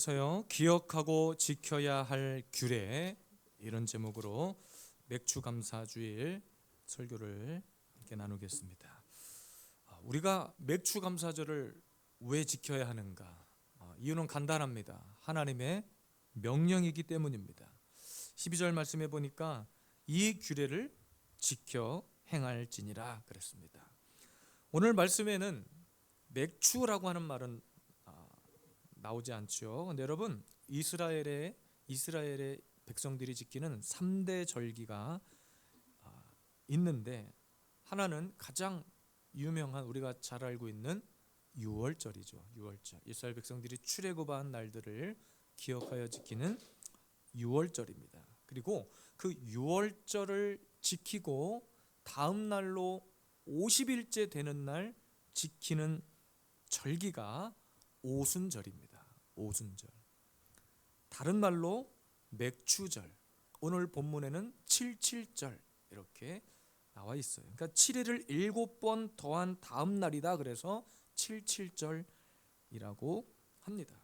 서요 기억하고 지켜야 할 규례, 이런 제목으로 맥주 감사주일 설교를 함께 나누겠습니다. 우리가 맥주 감사절을 왜 지켜야 하는가? 이유는 간단합니다. 하나님의 명령이기 때문입니다. 12절 말씀해 보니까 이 규례를 지켜 행할지니라 그랬습니다. 오늘 말씀에는 맥주라고 하는 말은 나오지 않죠. 근데 여러분, 이스라엘의 백성들이 지키는 3대 절기가 있는데, 하나는 가장 유명한, 우리가 잘 알고 있는 유월절이죠. 유월절. 이스라엘 백성들이 출애굽한 날들을 기억하여 지키는 유월절입니다. 그리고 그 유월절을 지키고 다음 날로 50일째 되는 날 지키는 절기가 오순절입니다. 오순절. 다른 말로 맥추절. 오늘 본문에는 77절 이렇게 나와 있어요. 그러니까 7일을 7번 더한 다음 날이다. 그래서 77절이라고 합니다.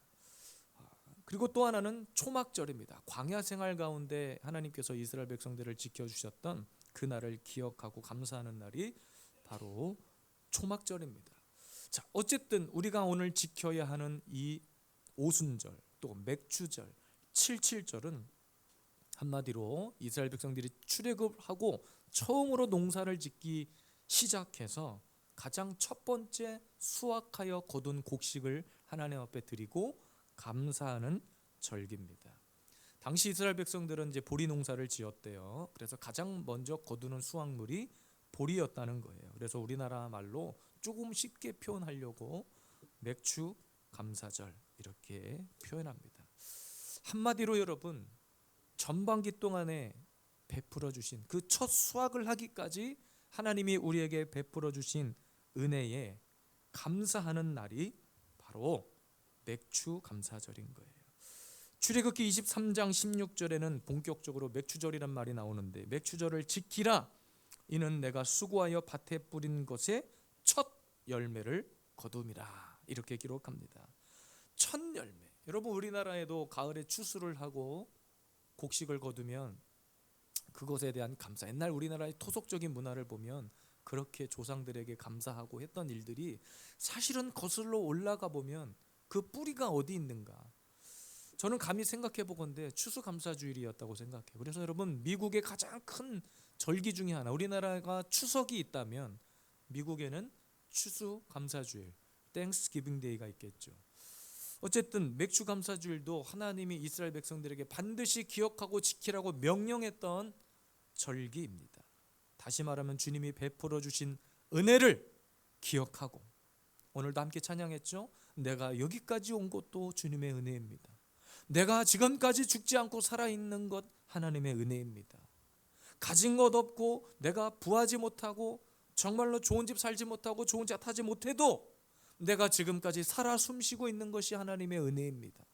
그리고 또 하나는 초막절입니다. 광야 생활 가운데 하나님께서 이스라엘 백성들을 지켜주셨던 그 날을 기억하고 감사하는 날이 바로 초막절입니다. 자, 어쨌든 우리가 오늘 지켜야 하는 이 오순절, 또 맥추절, 77절은 한마디로 이스라엘 백성들이 출애굽하고 처음으로 농사를 짓기 시작해서 가장 첫 번째 수확하여 거둔 곡식을 하나님 앞에 드리고 감사하는 절기입니다. 당시 이스라엘 백성들은 이제 보리 농사를 지었대요. 그래서 가장 먼저 거두는 수확물이 보리였다는 거예요. 그래서 우리나라 말로 조금 쉽게 표현하려고 맥추 감사절 이렇게 표현합니다. 한마디로 여러분, 전반기 동안에 베풀어 주신 그 첫 수확을 하기까지 하나님이 우리에게 베풀어 주신 은혜에 감사하는 날이 바로 맥추 감사절인 거예요. 출애굽기 23장 16절에는 본격적으로 맥추절이란 말이 나오는데, 맥추절을 지키라, 이는 내가 수고하여 밭에 뿌린 것의 첫 열매를 거둠이라, 이렇게 기록합니다. 첫 열매. 여러분, 우리나라에도 가을에 추수를 하고 곡식을 거두면 그것에 대한 감사, 옛날 우리나라의 토속적인 문화를 보면 그렇게 조상들에게 감사하고 했던 일들이 사실은 거슬러 올라가 보면 그 뿌리가 어디 있는가, 저는 감히 생각해 보건대 추수감사주일이었다고 생각해요. 그래서 여러분, 미국의 가장 큰 절기 중에 하나, 우리나라가 추석이 있다면 미국에는 추수감사주일, 땡스기빙 데이가 있겠죠. 어쨌든 맥추감사주일도 하나님이 이스라엘 백성들에게 반드시 기억하고 지키라고 명령했던 절기입니다. 다시 말하면 주님이 베풀어 주신 은혜를 기억하고, 오늘도 함께 찬양했죠. 내가 여기까지 온 것도 주님의 은혜입니다. 내가 지금까지 죽지 않고 살아있는 것 하나님의 은혜입니다. 가진 것 없고 내가 부하지 못하고 정말로 좋은 집 살지 못하고 좋은 차 타지 못해도 내가 지금까지 살아 숨쉬고 있는 것이 하나님의 은혜입니다.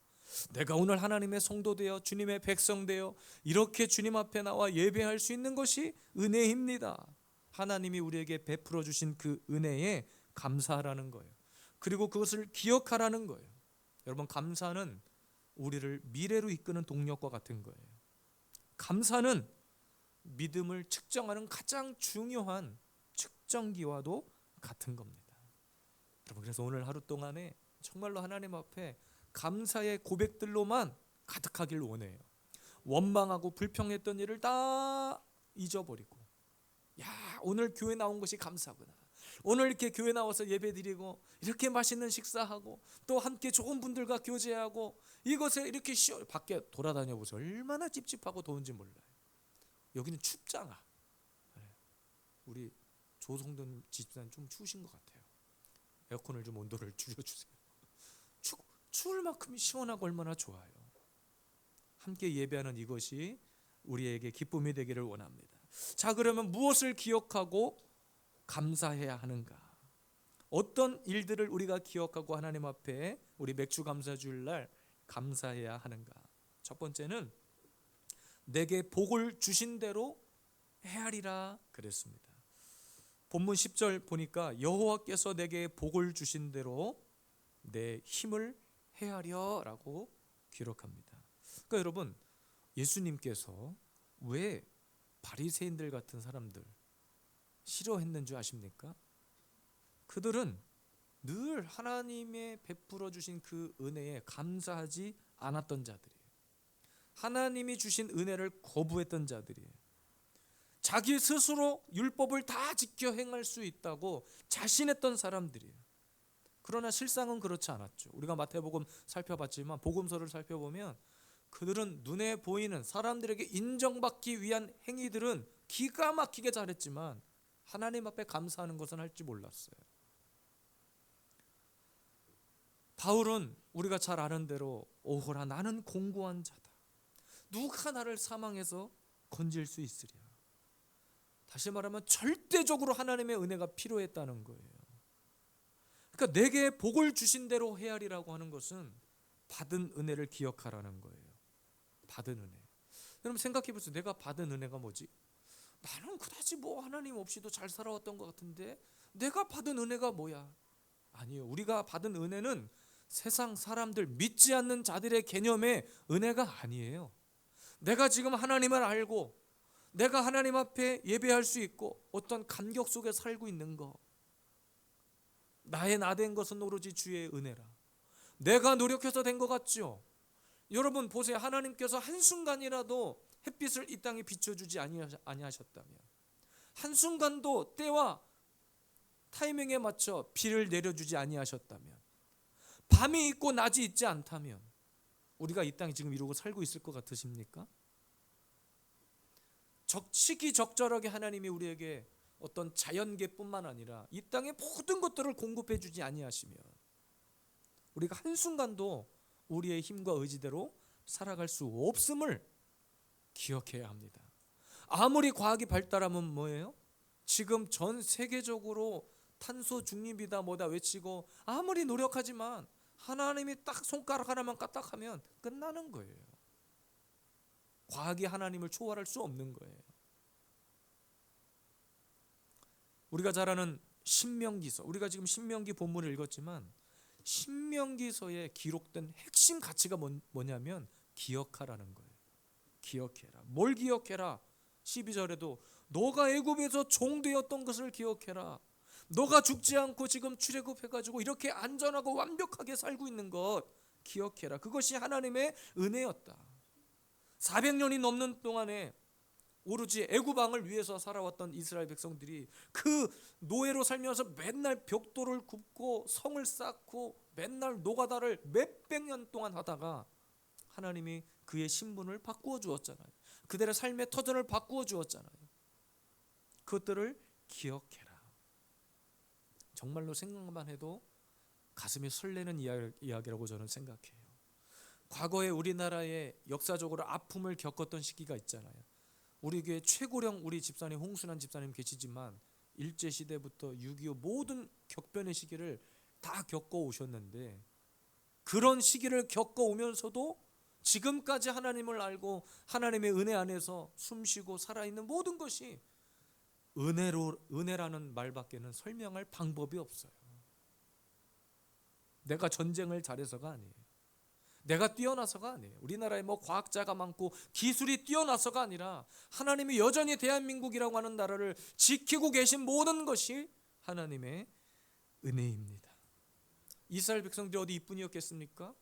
내가 오늘 하나님의 성도 되어 주님의 백성 되어 이렇게 주님 앞에 나와 예배할 수 있는 것이 은혜입니다. 하나님이 우리에게 베풀어 주신 그 은혜에 감사하라는 거예요. 그리고 그것을 기억하라는 거예요. 여러분, 감사는 우리를 미래로 이끄는 동력과 같은 거예요. 감사는 믿음을 측정하는 가장 중요한 측정기와도 같은 겁니다. 여러분, 그래서 오늘 하루 동안에 정말로 하나님 앞에 감사의 고백들로만 가득하길 원해요. 원망하고 불평했던 일을 다 잊어버리고, 야, 오늘 교회 나온 것이 감사구나, 오늘 이렇게 교회 나와서 예배드리고 이렇게 맛있는 식사하고 또 함께 좋은 분들과 교제하고 이것에 이렇게 밖에 돌아다녀 보세요. 얼마나 찝찝하고 더운지 몰라요. 여기는 춥잖아. 우리 조성돈 집사님 좀 추우신 것 같아요. 에어컨을 좀 온도를 줄여주세요. 추울 만큼 시원하고 얼마나 좋아요. 함께 예배하는 이것이 우리에게 기쁨이 되기를 원합니다. 자, 그러면 무엇을 기억하고 감사해야 하는가? 어떤 일들을 우리가 기억하고 하나님 앞에 우리 맥주 감사주일 날 감사해야 하는가? 첫 번째는 내게 복을 주신 대로 헤아리라 그랬습니다. 본문 10절 보니까 여호와께서 내게 복을 주신 대로 내 힘을 헤아려라고 기록합니다. 그러니까 여러분, 예수님께서 왜 바리새인들 같은 사람들 싫어했는 줄 아십니까? 그들은 늘 하나님의 베풀어 주신 그 은혜에 감사하지 않았던 자들이에요. 하나님이 주신 은혜를 거부했던 자들이에요. 자기 스스로 율법을 다 지켜 행할 수 있다고 자신했던 사람들이에요. 그러나 실상은 그렇지 않았죠. 우리가 마태복음 살펴봤지만 복음서를 살펴보면 그들은 눈에 보이는 사람들에게 인정받기 위한 행위들은 기가 막히게 잘했지만 하나님 앞에 감사하는 것은 할 줄 몰랐어요. 바울은 우리가 잘 아는 대로 오호라 나는 공고한 자다. 누가 나를 사망해서 건질 수 있으랴. 다시 말하면 절대적으로 하나님의 은혜가 필요했다는 거예요. 그러니까 내게 복을 주신 대로 헤아리라고 하는 것은 받은 은혜를 기억하라는 거예요. 받은 은혜. 여러분 생각해 보세요. 내가 받은 은혜가 뭐지? 나는 그다지 뭐 하나님 없이도 잘 살아왔던 것 같은데 내가 받은 은혜가 뭐야? 아니요. 우리가 받은 은혜는 세상 사람들 믿지 않는 자들의 개념의 은혜가 아니에요. 내가 지금 하나님을 알고 내가 하나님 앞에 예배할 수 있고 어떤 감격 속에 살고 있는 것, 나의 나 된 것은 오로지 주의 은혜라. 내가 노력해서 된 것 같죠? 여러분 보세요. 하나님께서 한순간이라도 햇빛을 이 땅에 비춰주지 아니하셨다면, 한순간도 때와 타이밍에 맞춰 비를 내려주지 아니하셨다면, 밤이 있고 낮이 있지 않다면 우리가 이 땅에 지금 이러고 살고 있을 것 같으십니까? 적시기적절하게 하나님이 우리에게 어떤 자연계뿐만 아니라 이 땅의 모든 것들을 공급해 주지 아니하시면 우리가 한순간도 우리의 힘과 의지대로 살아갈 수 없음을 기억해야 합니다. 아무리 과학이 발달하면 뭐예요? 지금 전 세계적으로 탄소 중립이다 뭐다 외치고 아무리 노력하지만 하나님이 딱 손가락 하나만 까딱하면 끝나는 거예요. 과학이 하나님을 초월할 수 없는 거예요. 우리가 잘 아는 신명기서, 우리가 지금 신명기 본문을 읽었지만 신명기서에 기록된 핵심 가치가 뭐냐면 기억하라는 거예요. 기억해라. 뭘 기억해라? 12절에도 너가 애굽에서 종되었던 것을 기억해라. 너가 죽지 않고 지금 출애굽해가지고 이렇게 안전하고 완벽하게 살고 있는 것 기억해라. 그것이 하나님의 은혜였다. 400년이 넘는 동안에 오로지 애굽 왕을 위해서 살아왔던 이스라엘 백성들이 그 노예로 살면서 맨날 벽돌을 굽고 성을 쌓고 맨날 노가다를 몇백 년 동안 하다가 하나님이 그의 신분을 바꾸어 주었잖아요. 그들의 삶의 터전을 바꾸어 주었잖아요. 그것들을 기억해라. 정말로 생각만 해도 가슴이 설레는 이야기라고 저는 생각해요. 과거에 우리나라에 역사적으로 아픔을 겪었던 시기가 있잖아요. 우리 교회 최고령 우리 집사님 홍순환 집사님 계시지만 일제시대부터 6.25 모든 격변의 시기를 다 겪어오셨는데 그런 시기를 겪어오면서도 지금까지 하나님을 알고 하나님의 은혜 안에서 숨쉬고 살아있는 모든 것이 은혜라는 말밖에는 설명할 방법이 없어요. 내가 전쟁을 잘해서가 아니에요. 내가 뛰어나서가 아니에요. 우리나라에 뭐 과학자가 많고 기술이 뛰어나서가 아니라 하나님이 여전히 대한민국이라고 하는 나라를 지키고 계신 모든 것이 하나님의 은혜입니다. 이스라엘 백성들이 어디 이뿐이었겠습니까?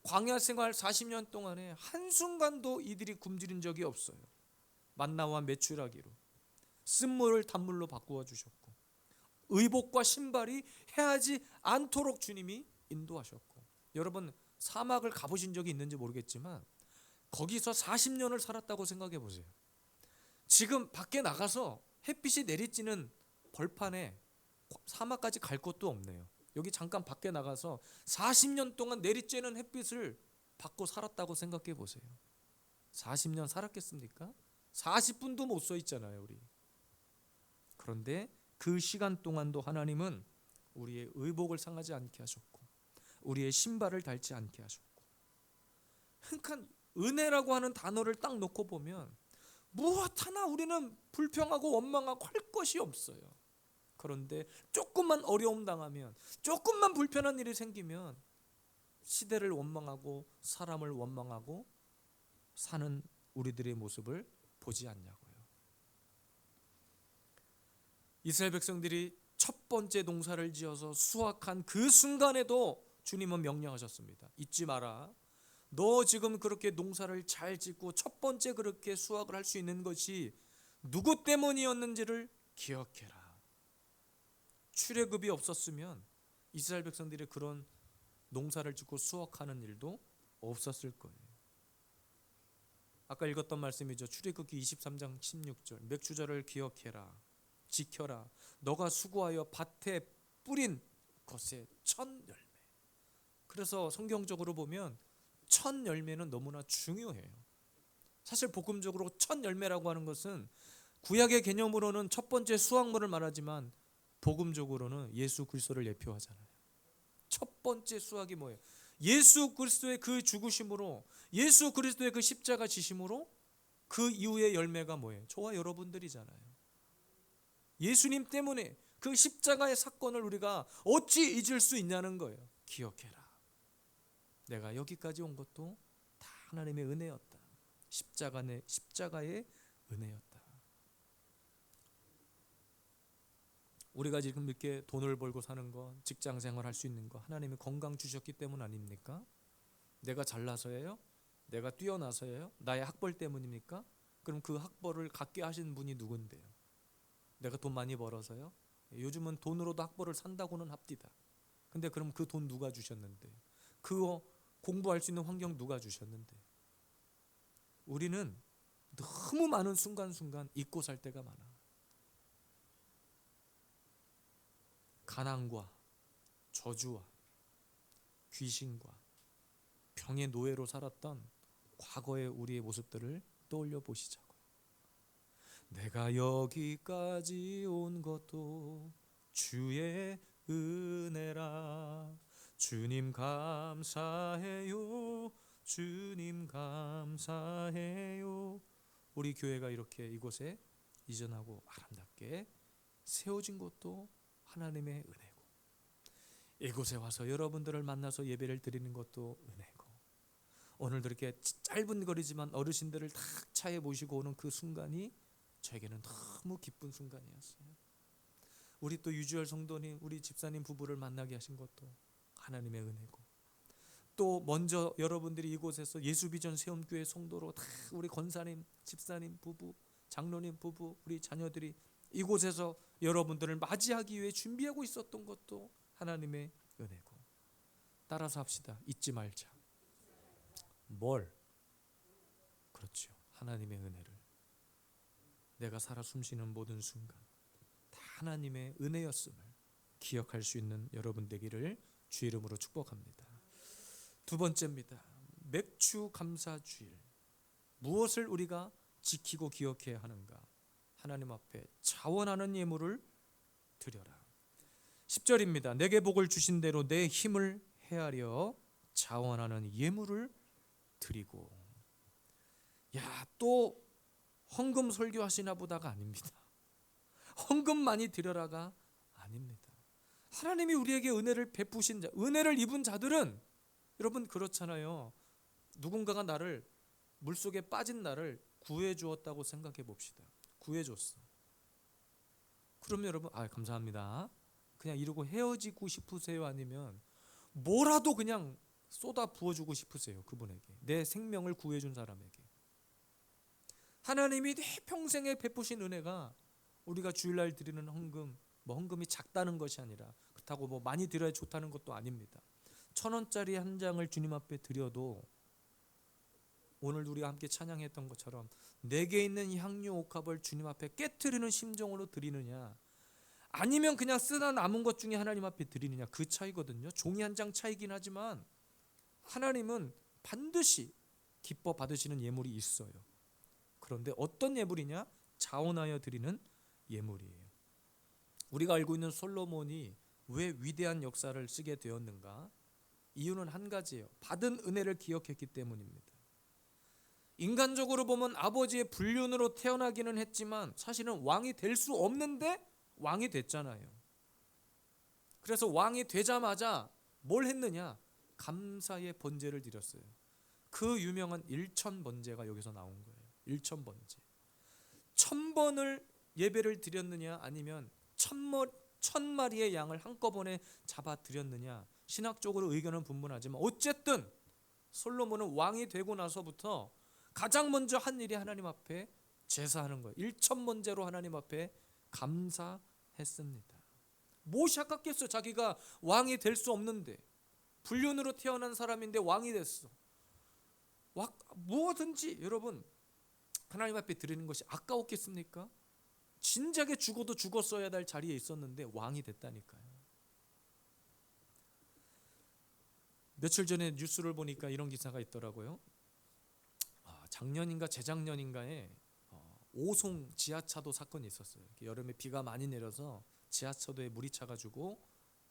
광야 생활 40년 동안에 한순간도 이들이 굶주린 적이 없어요. 만나와 메추라기로 쓴물을 단물로 바꾸어 주셨고 의복과 신발이 해하지 않도록 주님이 인도하셨고, 여러분 사막을 가보신 적이 있는지 모르겠지만 거기서 40년을 살았다고 생각해 보세요. 지금 밖에 나가서 햇빛이 내리쬐는 벌판에 사막까지 갈 것도 없네요. 여기 잠깐 밖에 나가서 40년 동안 내리쬐는 햇빛을 받고 살았다고 생각해 보세요. 40년 살았겠습니까? 40분도 못 서 있잖아요, 우리. 그런데 그 시간 동안도 하나님은 우리의 의복을 상하지 않게 하셨고 우리의 신발을 닳지 않게 하셨고, 그러니까 은혜라고 하는 단어를 딱 놓고 보면 무엇 하나 우리는 불평하고 원망하고 할 것이 없어요. 그런데 조금만 어려움 당하면, 조금만 불편한 일이 생기면 시대를 원망하고 사람을 원망하고 사는 우리들의 모습을 보지 않냐고요. 이스라엘 백성들이 첫 번째 농사를 지어서 수확한 그 순간에도 주님은 명령하셨습니다. 잊지 마라. 너 지금 그렇게 농사를 잘 짓고 첫 번째 그렇게 수확을 할 수 있는 것이 누구 때문이었는지를 기억해라. 출애굽이 없었으면 이스라엘 백성들이 그런 농사를 짓고 수확하는 일도 없었을 거예요. 아까 읽었던 말씀이죠. 출애굽기 23장 16절. 맥주절을 기억해라. 지켜라. 너가 수고하여 밭에 뿌린 것의 첫 열매. 그래서 성경적으로 보면 첫 열매는 너무나 중요해요. 사실 복음적으로 첫 열매라고 하는 것은 구약의 개념으로는 첫 번째 수확물을 말하지만 복음적으로는 예수 그리스도를 예표하잖아요. 첫 번째 수확이 뭐예요? 예수 그리스도의 그 죽으심으로, 예수 그리스도의 그 십자가 지심으로 그 이후의 열매가 뭐예요? 저와 여러분들이잖아요. 예수님 때문에 그 십자가의 사건을 우리가 어찌 잊을 수 있냐는 거예요. 기억해라. 내가 여기까지 온 것도 다 하나님의 은혜였다. 십자가의 은혜였다. 우리가 지금 이렇게 돈을 벌고 사는 거, 직장 생활할 수 있는 거 하나님이 건강 주셨기 때문 아닙니까? 내가 잘나서예요? 내가 뛰어나서예요? 나의 학벌 때문입니까? 그럼 그 학벌을 갖게 하신 분이 누군데요? 내가 돈 많이 벌어서요? 요즘은 돈으로도 학벌을 산다고는 합디다. 근데 그럼 그 돈 누가 주셨는데? 그거 공부할 수 있는 환경 누가 주셨는데? 우리는 너무 많은 순간순간 잊고 살 때가 많아. 가난과 저주와 귀신과 병의 노예로 살았던 과거의 우리의 모습들을 떠올려 보시자고요. 내가 여기까지 온 것도 주의 은혜라. 주님 감사해요. 주님 감사해요. 우리 교회가 이렇게 이곳에 이전하고 아름답게 세워진 것도 하나님의 은혜고, 이곳에 와서 여러분들을 만나서 예배를 드리는 것도 은혜고, 오늘도 이렇게 짧은 거리지만 어르신들을 탁 차에 모시고 오는 그 순간이 저에게는 너무 기쁜 순간이었어요. 우리 또 유주열 성도님, 우리 집사님 부부를 만나게 하신 것도 하나님의 은혜고, 또 먼저 여러분들이 이곳에서 예수비전 세움교회 성도로 다 우리 권사님, 집사님 부부, 장로님 부부, 우리 자녀들이 이곳에서 여러분들을 맞이하기 위해 준비하고 있었던 것도 하나님의 은혜고. 따라서 합시다. 잊지 말자. 뭘? 그렇죠. 하나님의 은혜를. 내가 살아 숨쉬는 모든 순간 다 하나님의 은혜였음을 기억할 수 있는 여러분 되기를 주 이름으로 축복합니다. 두 번째입니다. 맥주 감사 주일. 무엇을 우리가 지키고 기억해야 하는가? 하나님 앞에 자원하는 예물을 드려라. 10절입니다. 내게 복을 주신 대로 내 힘을 헤아려 자원하는 예물을 드리고. 야, 또 헌금 설교하시나 보다가 아닙니다. 헌금 많이 드려라가 아닙니다. 하나님이 우리에게 은혜를 베푸신 자, 은혜를 입은 자들은 여러분 그렇잖아요. 누군가가 나를 물속에 빠진 나를 구해 주었다고 생각해 봅시다. 구해줬어. 그러면 여러분 감사합니다 그냥 이러고 헤어지고 싶으세요? 아니면 뭐라도 그냥 쏟아 부어주고 싶으세요? 그분에게, 내 생명을 구해준 사람에게. 하나님이 내 평생에 베푸신 은혜가 우리가 주일날 드리는 헌금, 헌금이 작다는 것이 아니라 그렇다고 많이 드려야 좋다는 것도 아닙니다. 1,000원짜리 한 장을 주님 앞에 드려도 오늘 우리가 함께 찬양했던 것처럼 내게 있는 향유 옥합을 주님 앞에 깨트리는 심정으로 드리느냐, 아니면 그냥 쓰다 남은 것 중에 하나님 앞에 드리느냐, 그 차이거든요. 종이 한 장 차이긴 하지만 하나님은 반드시 기뻐 받으시는 예물이 있어요. 그런데 어떤 예물이냐? 자원하여 드리는 예물이에요. 우리가 알고 있는 솔로몬이 왜 위대한 역사를 쓰게 되었는가? 이유는 한 가지예요. 받은 은혜를 기억했기 때문입니다. 인간적으로 보면 아버지의 불륜으로 태어나기는 했지만 사실은 왕이 될 수 없는데 왕이 됐잖아요. 그래서 왕이 되자마자 뭘 했느냐? 감사의 번제를 드렸어요. 그 유명한 일천 번제가 여기서 나온 거예요. 일천 번제. 1000번을 예배를 드렸느냐 아니면 1000마리의 양을 한꺼번에 잡아 드렸느냐, 신학적으로 의견은 분분하지만 어쨌든 솔로몬은 왕이 되고 나서부터 가장 먼저 한 일이 하나님 앞에 제사하는 거예요. 1000번제로 하나님 앞에 감사했습니다. 무엇이 아깝겠어? 자기가 왕이 될 수 없는데, 불륜으로 태어난 사람인데 왕이 됐어. 무엇든지 여러분 하나님 앞에 드리는 것이 아까웠겠습니까? 진작에 죽어도 죽었어야 될 자리에 있었는데 왕이 됐다니까요. 며칠 전에 뉴스를 보니까 이런 기사가 있더라고요. 작년인가 재작년인가에 오송 지하차도 사건이 있었어요. 여름에 비가 많이 내려서 지하차도에 물이 차가지고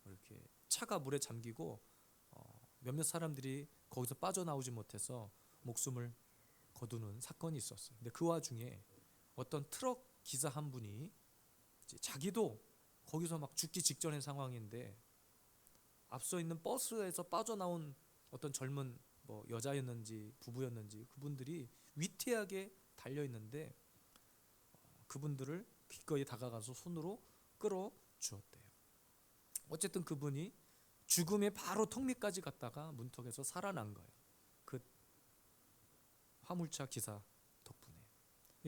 이렇게 차가 물에 잠기고 몇몇 사람들이 거기서 빠져나오지 못해서 목숨을 거두는 사건이 있었어요. 근데 그 와중에 어떤 트럭 기사 한 분이 자기도 거기서 막 죽기 직전의 상황인데 앞서 있는 버스에서 빠져나온 어떤 젊은 여자였는지 부부였는지 그분들이 위태하게 달려 있는데 그분들을 기꺼이 다가가서 손으로 끌어 주었대요. 어쨌든 그분이 죽음의 바로 턱 밑까지 갔다가 문턱에서 살아난 거예요. 그 화물차 기사 덕분에.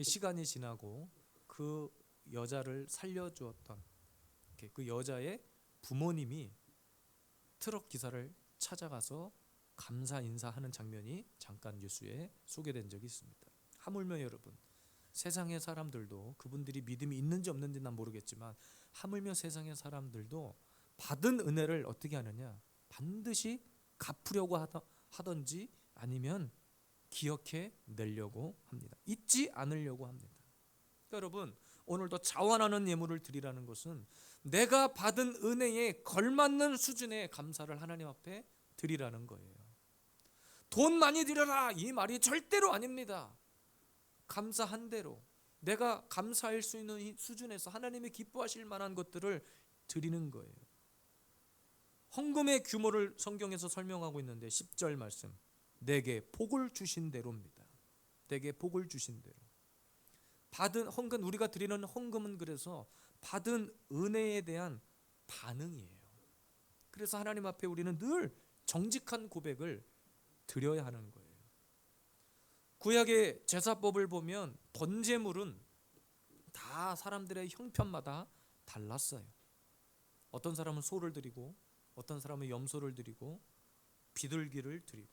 시간이 지나고 그 여자를 살려주었던 그 여자의 부모님이 트럭 기사를 찾아가서 감사 인사하는 장면이 잠깐 뉴스에 소개된 적이 있습니다. 하물며 여러분, 세상의 사람들도 그분들이 믿음이 있는지 없는지 난 모르겠지만 하물며 세상의 사람들도 받은 은혜를 어떻게 하느냐, 반드시 갚으려고 하든지 아니면 기억해 내려고 합니다. 잊지 않으려고 합니다. 그러니까 여러분, 오늘도 자원하는 예물을 드리라는 것은 내가 받은 은혜에 걸맞는 수준의 감사를 하나님 앞에 드리라는 거예요. 돈 많이 드려라 이 말이 절대로 아닙니다. 감사한 대로 내가 감사할 수 있는 수준에서 하나님이 기뻐하실 만한 것들을 드리는 거예요. 헌금의 규모를 성경에서 설명하고 있는데 10절 말씀, 내게 복을 주신 대로입니다. 내게 복을 주신 대로. 받은 헌금, 우리가 드리는 헌금은 그래서 받은 은혜에 대한 반응이에요. 그래서 하나님 앞에 우리는 늘 정직한 고백을 드려야 하는 거예요. 구약의 제사법을 보면 번제물은 다 사람들의 형편마다 달랐어요. 어떤 사람은 소를 드리고 어떤 사람은 염소를 드리고 비둘기를 드리고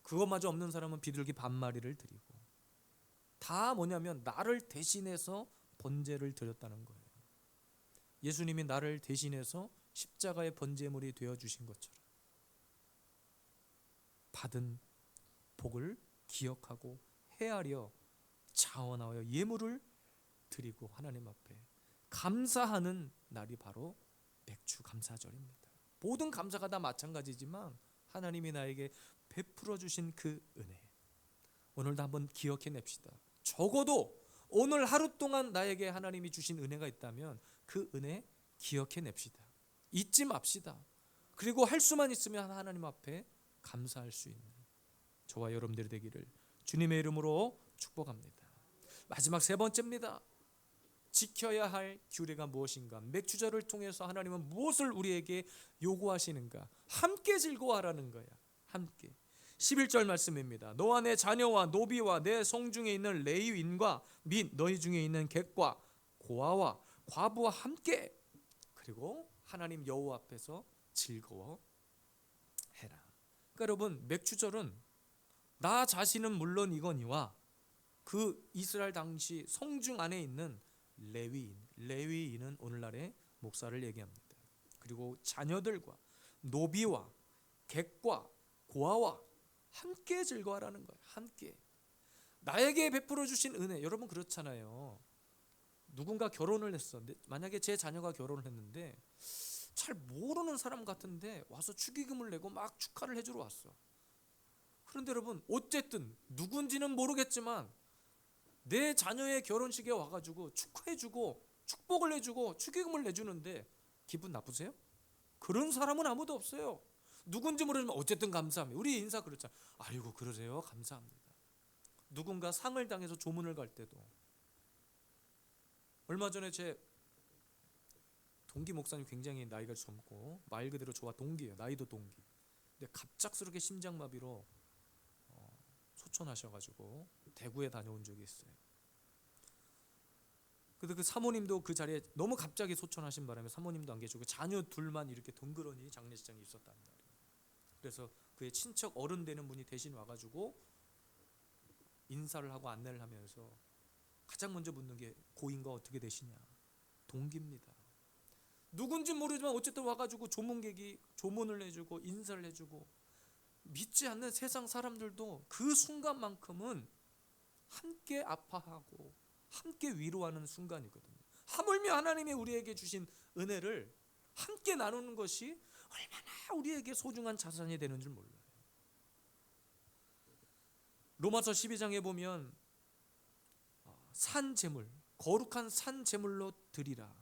그것마저 없는 사람은 비둘기 반마리를 드리고 다 뭐냐면 나를 대신해서 번제를 드렸다는 거예요. 예수님이 나를 대신해서 십자가의 번제물이 되어주신 것처럼 받은 복을 기억하고 헤아려 자원하여 예물을 드리고 하나님 앞에 감사하는 날이 바로 맥주 감사절입니다. 모든 감사가 다 마찬가지지만 하나님이 나에게 베풀어 주신 그 은혜, 오늘도 한번 기억해 냅시다. 적어도 오늘 하루 동안 나에게 하나님이 주신 은혜가 있다면 그 은혜 기억해 냅시다. 잊지 맙시다. 그리고 할 수만 있으면 하나님 앞에 감사할 수 있는 저와 여러분들이 되기를 주님의 이름으로 축복합니다. 마지막 세 번째입니다. 지켜야 할 규례가 무엇인가? 맥주절을 통해서 하나님은 무엇을 우리에게 요구하시는가? 함께 즐거워하라는 거야. 함께. 11절 말씀입니다. 너와 내 자녀와 노비와 내 성중에 있는 레위인과 및 너희 중에 있는 객과 고아와 과부와 함께, 그리고 하나님 여호와 앞에서 즐거워해라. 그러니까 여러분, 맥주절은 나 자신은 물론이거니와 그 이스라엘 당시 성중 안에 있는 레위인은 오늘날의 목사를 얘기합니다. 그리고 자녀들과 노비와 객과 고아와 함께 즐거워하라는 거예요. 함께. 나에게 베풀어 주신 은혜. 여러분 그렇잖아요. 누군가 결혼을 했어. 만약에 제 자녀가 결혼을 했는데 잘 모르는 사람 같은데 와서 축의금을 내고 막 축하를 해주러 왔어. 그런데 여러분 어쨌든 누군지는 모르겠지만 내 자녀의 결혼식에 와가지고 축하해주고 축복을 해주고 축의금을 내주는데 기분 나쁘세요? 그런 사람은 아무도 없어요. 누군지 모르지만 어쨌든 감사합니다. 우리 인사 그렇잖아요. 아이고 그러세요? 감사합니다. 누군가 상을 당해서 조문을 갈 때도, 얼마 전에 제 동기 목사님 굉장히 나이가 젊고 말 그대로 저와 동기예요. 나이도 동기. 근데 갑작스럽게 심장마비로 소천하셔가지고 대구에 다녀온 적이 있어요. 근데 그 사모님도 그 자리에 너무 갑자기 소천하신 바람에 사모님도 안 계시고 자녀 둘만 이렇게 덩그러니 장례식장에 있었단 말이에요. 그래서 그의 친척 어른 되는 분이 대신 와가지고 인사를 하고 안내를 하면서 가장 먼저 묻는 게 고인과 어떻게 되시냐. 동기입니다. 누군지 모르지만 어쨌든 와가지고 조문객이 조문을 해주고 인사를 해주고, 믿지 않는 세상 사람들도 그 순간만큼은 함께 아파하고 함께 위로하는 순간이거든요. 하물며 하나님이 우리에게 주신 은혜를 함께 나누는 것이 얼마나 우리에게 소중한 자산이 되는 줄 몰라요. 로마서 12장에 보면 산 제물, 거룩한 산 제물로 드리라.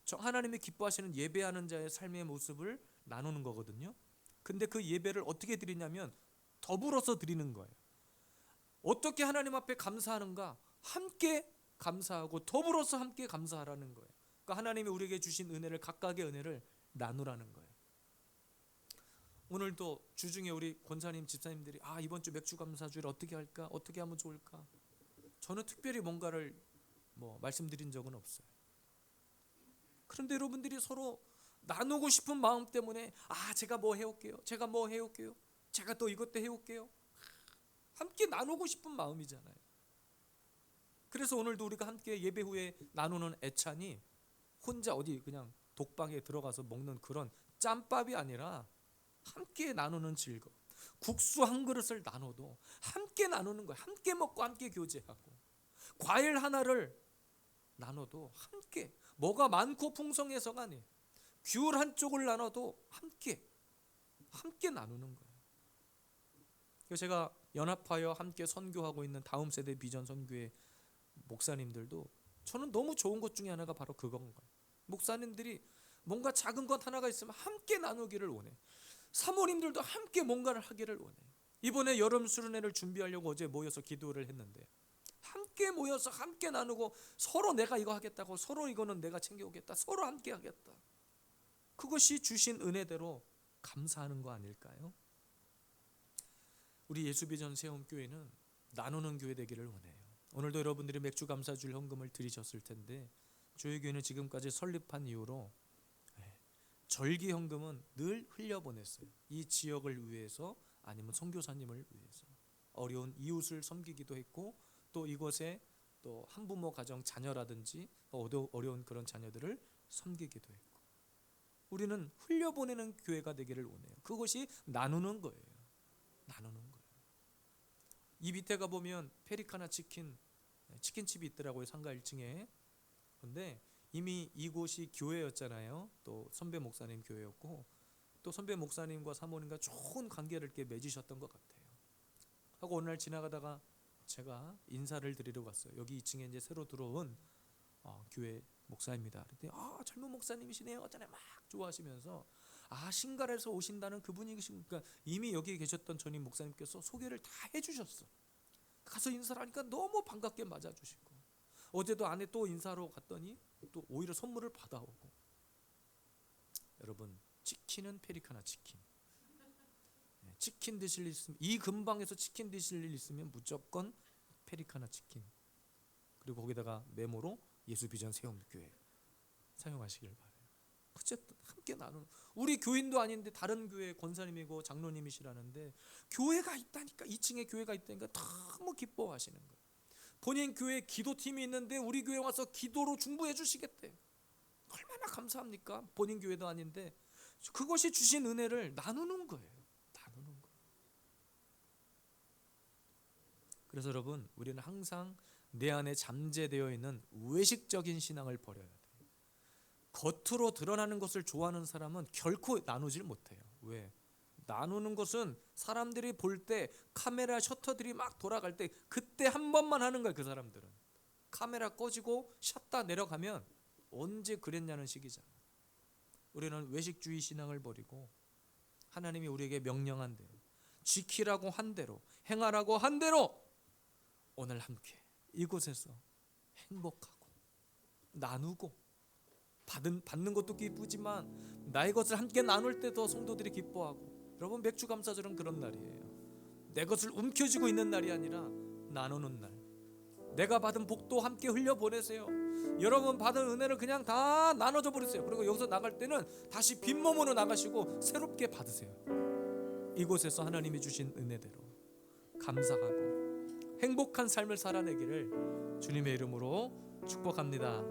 저 하나님이 기뻐하시는 예배하는 자의 삶의 모습을 나누는 거거든요. 근데 그 예배를 어떻게 드리냐면 더불어서 드리는 거예요. 어떻게 하나님 앞에 감사하는가? 함께 감사하고 더불어서 함께 감사하라는 거예요. 그러니까 하나님이 우리에게 주신 은혜를, 각각의 은혜를 나누라는 거예요. 오늘도 주중에 우리 권사님, 집사님들이 이번 주 맥주 감사주일 어떻게 할까? 어떻게 하면 좋을까? 저는 특별히 뭔가를 말씀드린 적은 없어요. 그런데 여러분들이 서로 나누고 싶은 마음 때문에 제가 뭐 해올게요. 제가 뭐 해올게요. 제가 또 이것도 해올게요. 함께 나누고 싶은 마음이잖아요. 그래서 오늘도 우리가 함께 예배 후에 나누는 애찬이 혼자 어디 그냥 독방에 들어가서 먹는 그런 짬밥이 아니라 함께 나누는 즐거움. 국수 한 그릇을 나눠도 함께 나누는 거예요. 함께 먹고 함께 교제하고, 과일 하나를 나눠도 함께, 뭐가 많고 풍성해서가 아니에요. 귤 한 쪽을 나눠도 함께 나누는 거예요. 그래서 제가 연합하여 함께 선교하고 있는 다음 세대 비전 선교회 목사님들도 저는 너무 좋은 것 중에 하나가 바로 그건 거예요. 목사님들이 뭔가 작은 것 하나가 있으면 함께 나누기를 원해. 사모님들도 함께 뭔가를 하기를 원해. 이번에 여름 수련회를 준비하려고 어제 모여서 기도를 했는데 함께 모여서 함께 나누고, 서로 내가 이거 하겠다고, 서로 이거는 내가 챙겨오겠다, 서로 함께 하겠다. 그것이 주신 은혜대로 감사하는 거 아닐까요? 우리 예수비전 세움교회는 나누는 교회 되기를 원해요. 오늘도 여러분들이 맥주 감사주일 헌금을 드리셨을 텐데, 저희 교회는 지금까지 설립한 이후로 절기 헌금은 늘 흘려보냈어요. 이 지역을 위해서, 아니면 선교사님을 위해서 어려운 이웃을 섬기기도 했고, 또 이곳에 또 한부모 가정 자녀라든지 어려운 그런 자녀들을 섬기기도 했고, 우리는 흘려보내는 교회가 되기를 원해요. 그것이 나누는 거예요. 나누는 거예요. 이 밑에 가보면 페리카나 치킨집이 있더라고요. 상가 1층에. 그런데 이미 이곳이 교회였잖아요. 또 선배 목사님 교회였고, 또 선배 목사님과 사모님과 좋은 관계를 이렇게 맺으셨던 것 같아요. 하고 어느 날 지나가다가 제가 인사를 드리러 갔어요. 여기 2층에 이제 새로 들어온 교회 목사입니다. 그랬더니 젊은 목사님이시네요. 어쩌네 막 좋아하시면서 신갈에서 오신다는 그분이시니까, 이미 여기 계셨던 전임 목사님께서 소개를 다 해주셨어. 가서 인사를 하니까 너무 반갑게 맞아주시고, 어제도 아내 또 인사하러 갔더니 또 오히려 선물을 받아오고. 여러분, 치킨은 페리카나 치킨 드실 일 있으면, 이 근방에서 치킨 드실 일 있으면 무조건 페리카나 치킨, 그리고 거기다가 메모로 예수비전 세움교회 사용하시길 바라요. 어쨌든 함께 나누는, 우리 교인도 아닌데 다른 교회 권사님이고 장로님이시라는데 교회가 있다니까, 2층에 교회가 있다니까 너무 기뻐하시는 거예요. 본인 교회 기도팀이 있는데 우리 교회 와서 기도로 중보해 주시겠대요. 얼마나 감사합니까? 본인 교회도 아닌데 그것이 주신 은혜를 나누는 거예요. 나누는 거예요. 그래서 여러분, 우리는 항상 내 안에 잠재되어 있는 외식적인 신앙을 버려야 돼요. 겉으로 드러나는 것을 좋아하는 사람은 결코 나누질 못해요. 왜? 나누는 것은 사람들이 볼 때, 카메라 셔터들이 막 돌아갈 때 그때 한 번만 하는 거예요. 그 사람들은 카메라 꺼지고 샷다 내려가면 언제 그랬냐는 식이잖아요. 우리는 외식주의 신앙을 버리고 하나님이 우리에게 명령한 대로, 지키라고 한 대로, 행하라고 한 대로 오늘 함께 이곳에서 행복하고 나누고 받는 것도 기쁘지만 나의 것을 함께 나눌 때 더 성도들이 기뻐하고, 여러분 맥주 감사절은 그런 날이에요. 내 것을 움켜쥐고 있는 날이 아니라 나누는 날. 내가 받은 복도 함께 흘려보내세요. 여러분 받은 은혜를 그냥 다 나눠줘 버리세요. 그리고 여기서 나갈 때는 다시 빈몸으로 나가시고 새롭게 받으세요. 이곳에서 하나님이 주신 은혜대로 감사하고 행복한 삶을 살아내기를 주님의 이름으로 축복합니다.